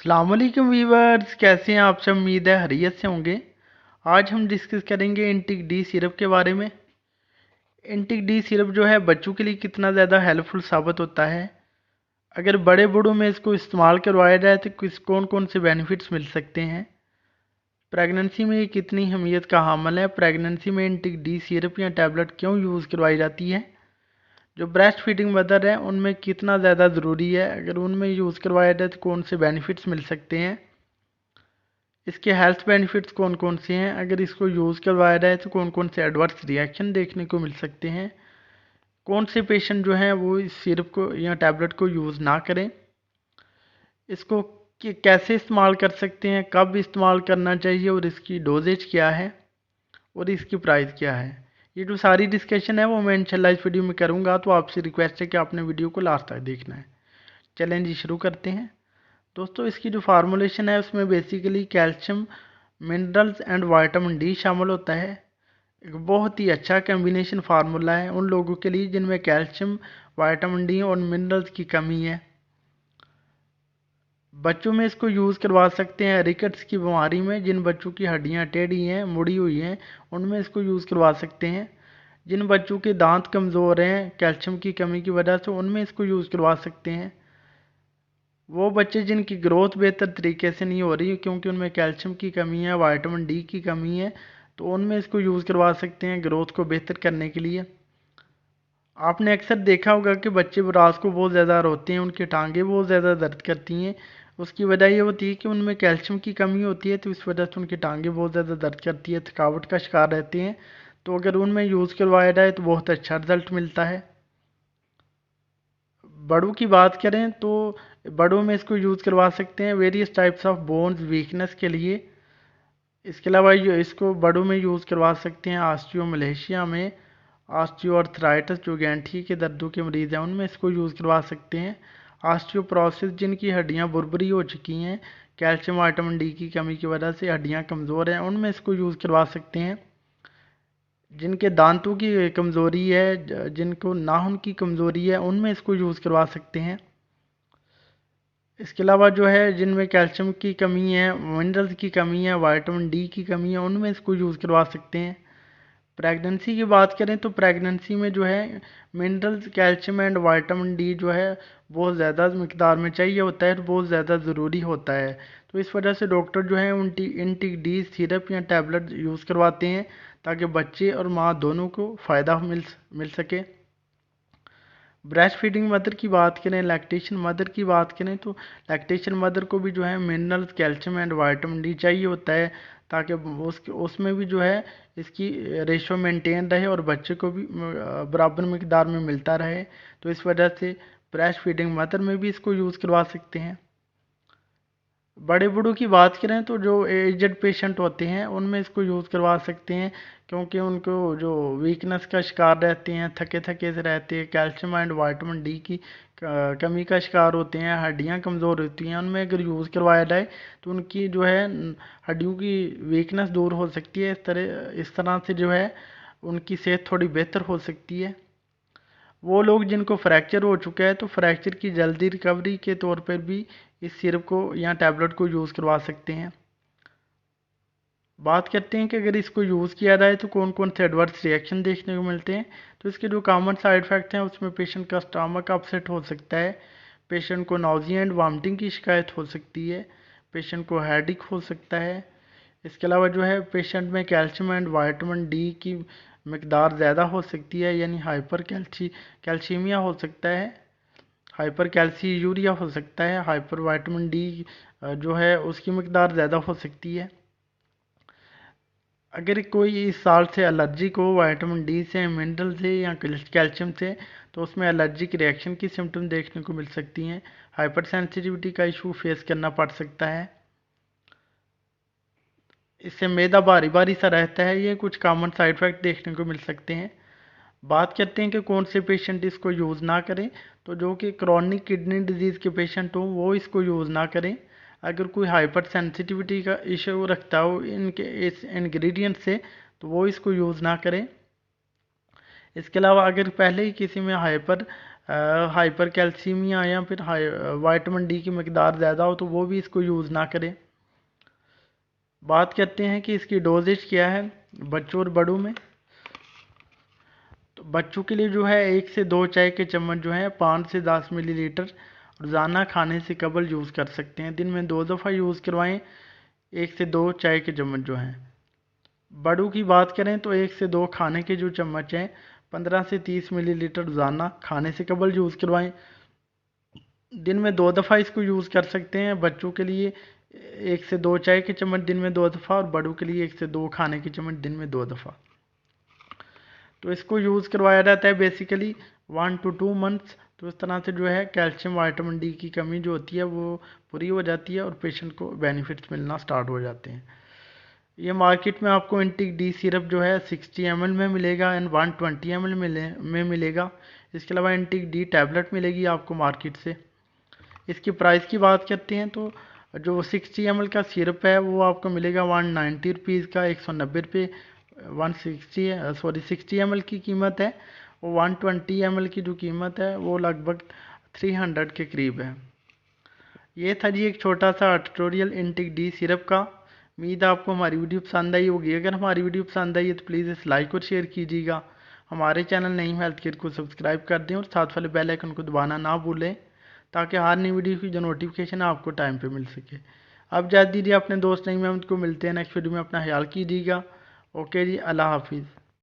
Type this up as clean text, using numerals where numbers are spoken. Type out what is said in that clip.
अस्सलामुअलैकुम वीवर्स, कैसे हैं आप सब। उम्मीद है खैरियत से होंगे। आज हम डिस्कस करेंगे इंटिक डी सिरप के बारे में। इंटिक डी सिरप जो है बच्चों के लिए कितना ज़्यादा हेल्पफुल साबित होता है। अगर बड़े बूढ़ों में इसको इस्तेमाल करवाया जाए तो किस कौन कौन से बेनिफिट्स मिल सकते हैं। प्रेगनेंसी में ये कितनी अहमियत का हामिल है। प्रेगनेंसी में इंटिक डी सिरप या टैबलेट क्यों यूज़ करवाई जाती है। जो ब्रेस्ट फीडिंग मदर है उनमें कितना ज़्यादा ज़रूरी है। अगर उनमें यूज़ करवाया जाए तो कौन से बेनिफिट्स मिल सकते हैं। इसके हेल्थ बेनिफिट्स कौन कौन से हैं। अगर इसको यूज़ करवाया जाए तो कौन कौन से एडवर्स रिएक्शन देखने को मिल सकते हैं। कौन से पेशेंट जो हैं वो इस सिरप को या टैबलेट को यूज़ ना करें। इसको कैसे इस्तेमाल कर सकते हैं, कब इस्तेमाल करना चाहिए और इसकी डोजेज क्या है और इसकी प्राइस क्या है। ये जो सारी डिस्कशन है वो मैं इंशाल्लाह इस वीडियो में करूँगा, तो आपसे रिक्वेस्ट है कि आपने वीडियो को लास्ट तक देखना है। चलें जी, शुरू करते हैं। दोस्तों, इसकी जो फार्मूलेशन है उसमें basically calcium, minerals and vitamin D शामिल होता है। एक बहुत ही अच्छा कम्बिनेशन फार्मूला है उन लोगों के लिए जिनमें कैल्शियम, विटामिन डी और मिनरल्स की कमी है। बच्चों में इसको यूज़ करवा सकते हैं रिकेट्स की बीमारी में। जिन बच्चों की हड्डियां टेढ़ी हैं, मुड़ी हुई हैं, उनमें इसको यूज़ करवा सकते हैं। जिन बच्चों के दांत कमज़ोर हैं कैल्शियम की कमी की वजह से, उनमें इसको यूज़ करवा सकते हैं। वो बच्चे जिनकी ग्रोथ बेहतर तरीके से नहीं हो रही क्योंकि उनमें कैल्शियम की कमी है, विटामिन डी की कमी है, तो उनमें इसको यूज़ करवा सकते हैं ग्रोथ को बेहतर करने के लिए। आपने अक्सर देखा होगा कि बच्चे रात को बहुत ज़्यादा रोते हैं, उनकी टांगें बहुत ज़्यादा दर्द करती हैं। उसकी वजह ये होती है कि उनमें कैल्शियम की कमी होती है, तो इस वजह से उनकी टांगें बहुत ज़्यादा दर्द करती है, थकावट का शिकार रहते हैं। तो अगर उनमें यूज़ करवाया जाए तो बहुत अच्छा रिजल्ट मिलता है। बड़ों की बात करें तो बड़ों में इसको यूज़ करवा सकते हैं various types of bones weakness के लिए। इसके अलावा इसको बड़ों में यूज़ करवा सकते हैं ऑस्टियोमलेशिया में, ऑस्टियोआर्थराइटिस जो गैंठी के दर्दों के मरीज़ हैं उनमें इसको यूज़ करवा सकते हैं। ऑस्टियोपोरोसिस जिनकी हड्डियां बुरबुरी हो चुकी हैं कैल्शियम विटामिन डी की कमी की वजह से, हड्डियां कमज़ोर हैं, उनमें इसको यूज़ करवा सकते हैं। जिनके दांतों की कमज़ोरी है, जिनको नाखून की कमज़ोरी है, उनमें इसको यूज़ करवा सकते हैं। इसके अलावा जो है जिनमें कैल्शियम की कमी है, मिनरल्स की कमी है, विटामिन डी की कमी है, उनमें इसको यूज़ करवा सकते हैं। प्रेगनेंसी की बात करें तो प्रेगनेंसी में जो है minerals, calcium and vitamin D जो है बहुत ज़्यादा मकदार में चाहिए होता है, तो बहुत ज़्यादा ज़रूरी होता है। तो इस वजह से डॉक्टर जो है इंटिक डी सिरप या टैबलेट यूज़ करवाते हैं ताकि बच्चे और माँ दोनों को फ़ायदा मिल सके। ब्रेस्ट फीडिंग मदर की बात करें, लैक्टेशन मदर की बात करें तो लैक्टेशन मदर को भी जो है minerals, calcium and vitamin D चाहिए होता है ताकि उसमें भी जो है इसकी रेशो मेंटेन रहे और बच्चे को भी बराबर मकदार में मिलता रहे। तो इस वजह से ब्रेस्ट फीडिंग मदर में भी इसको यूज़ करवा सकते हैं। बड़े बूढ़ों की बात करें तो जो एजड पेशेंट होते हैं उनमें इसको यूज़ करवा सकते हैं क्योंकि उनको जो वीकनेस का शिकार रहते हैं, थके थके से रहते हैं, कैल्शियम एंड विटामिन डी की कमी का शिकार होते हैं, हड्डियां कमज़ोर होती हैं, उनमें अगर यूज़ करवाया जाए तो उनकी जो है हड्डियों की वीकनेस दूर हो सकती है। इस तरह से जो है उनकी सेहत थोड़ी बेहतर हो सकती है। वो लोग जिनको फ्रैक्चर हो चुका है तो फ्रैक्चर की जल्दी रिकवरी के तौर पर भी इस सिरप को या टैबलेट को यूज़ करवा सकते हैं। बात करते हैं कि अगर इसको यूज़ किया जाए तो कौन कौन से एडवर्स रिएक्शन देखने को मिलते हैं। तो इसके जो कॉमन साइड इफ़ेक्ट हैं उसमें पेशेंट का स्टमक अपसेट हो सकता है, पेशेंट को नाउजिया एंड वॉमिटिंग की शिकायत हो सकती है, पेशेंट को हेडेक हो सकता है। इसके अलावा जो है पेशेंट में कैल्शियम एंड विटामिन डी की मकदार ज़्यादा हो सकती है, यानी कैल्शीमिया हो सकता है, हाइपर कैल्सी यूरिया हो सकता है, हाइपर विटामिन डी जो है उसकी मकदार ज़्यादा हो सकती है। अगर कोई इस साल से एलर्जिक हो विटामिन डी से, मिनरल से या कैल्शियम से, तो उसमें एलर्जिक रिएक्शन की सिम्टम देखने को मिल सकती हैं। हाइपर सेंसिटिविटी का इशू फेस करना पड़ सकता है। इससे मैदा भारी भारी सा रहता है। ये कुछ कॉमन साइड इफेक्ट देखने को मिल सकते हैं। बात करते हैं कि कौन से पेशेंट इसको यूज़ ना करें। तो जो कि क्रॉनिक किडनी डिजीज़ के पेशेंट हों वो इसको यूज़ ना करें। अगर कोई हाइपर सेंसिटिविटी का इशू रखता हो इनके इस इंग्रेडिएंट से, तो वो इसको यूज़ ना करें। इसके अलावा अगर पहले ही किसी में हाइपर हाइपर कैल्सीमिया या फिर विटामिन डी की मकदार ज़्यादा हो तो वो भी इसको यूज़ ना करें। बात करते हैं कि इसकी डोजेज क्या है बच्चों और बड़ों में। तो बच्चों के लिए जो है 1 से 2 चाय के चम्मच जो है 5 से 10 मिलीलीटर रोज़ाना खाने से कबल यूज़ कर सकते हैं। दिन में 2 दफ़ा यूज़ करवाएं 1 से 2 चाय के चम्मच जो हैं। बड़ों की बात करें तो 1 से 2 खाने के जो चम्मच हैं 15 से 30 मिलीलीटर रोज़ाना खाने से कबल यूज़ करवाएं। दिन में 2 दफ़ा इसको यूज़ कर सकते हैं। बच्चों के लिए 1 से 2 चाय के चम्मच दिन में 2 दफ़ा और बड़ों के लिए 1 से 2 खाने के चम्मच दिन में 2 दफ़ा। तो इसको यूज़ करवाया जाता है बेसिकली 1 to 2 मंथ्स। तो इस तरह से जो है कैल्शियम विटामिन डी की कमी जो होती है वो पूरी हो जाती है और पेशेंट को बेनिफिट्स मिलना स्टार्ट हो जाते हैं। ये मार्केट में आपको एंटिक डी सिरप जो है 60 ml में मिलेगा एंड 120 ml में मिलेगा। इसके अलावा एंटिक डी टैबलेट मिलेगी आपको मार्केट से। इसकी प्राइस की बात करते हैं तो जो 60 ml का सिरप है वो आपको मिलेगा 190 रुपीज़ का, 190 रुपये 60 ml की कीमत है। वो 120 ml की जो कीमत है वो लगभग 300 के करीब है। ये था जी एक छोटा सा ट्यूटोरियल एंटिक डी सिरप का। उम्मीद है आपको हमारी वीडियो पसंद आई होगी। अगर हमारी वीडियो पसंद आई है तो प्लीज़ इस लाइक और शेयर कीजिएगा। हमारे चैनल नईम हेल्थ केयर को सब्सक्राइब कर दें और साथ वाले बेल आइकन को दबाना ना भूलें ताकि हर नई वीडियो की जो नोटिफिकेशन है आपको टाइम पे मिल सके। अब जा दीजिए अपने दोस्त नईम अहमद को। मिलते हैं नेक्स्ट वीडियो में। अपना ख्याल कीजिएगा। ओके जी, अल्लाह हाफिज़।